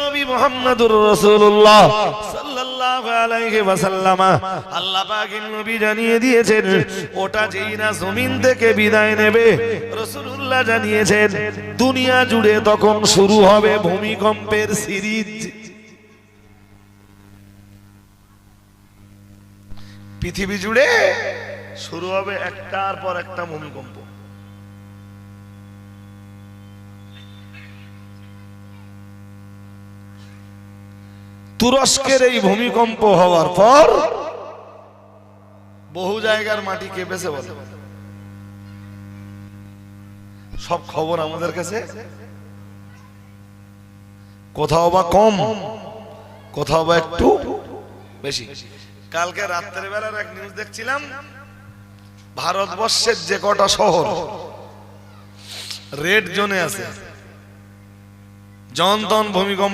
নবী মুহাম্মদুর রাসূলুল্লাহ সাল্লাল্লাহু আলাইহি ওয়াসাল্লাম আল্লাহ পাকের নবী জানিয়ে দিয়েছেন ওটা যেই না জমিন থেকে বিদায় নেবে রাসূলুল্লাহ জানিয়েছেন দুনিয়া জুড়ে তখন শুরু হবে ভূমিকম্পের সিরিজ। পৃথিবী জুড়ে শুরু হবে একটার পর একটা ভূমিকম্প। তুরস্কের এই ভূমিকম্প হওয়ার পর বহু জায়গার মাটি কেঁপেছে বলে, সব খবর আমাদের কাছে, কোথাও বা কম কোথাও বা একটু বেশি। কালকে রাত্রের বেলার এক নিউজ দেখছিলাম, ভারতবর্ষের যে কটা শহর রেড জোনে আছে, যখন তখন ভূমিকম্প